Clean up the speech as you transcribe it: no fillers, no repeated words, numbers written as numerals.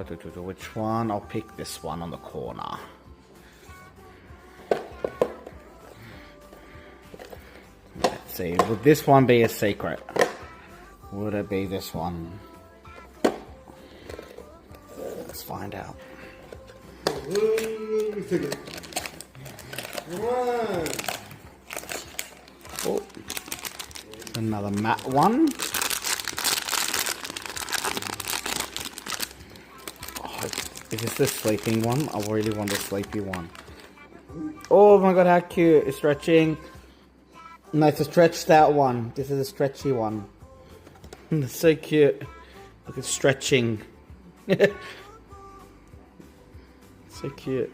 which one? I'll pick this one on the corner. Let's see, would this one be a secret? Would it be this one? Let's find out. Oh, another matte one. Oh, is this the sleeping one? I really want the sleepy one. Oh my god, how cute. It's stretching. No, it's a stretched out one. This is a stretchy one. It's so cute. Look, it's stretching. So cute.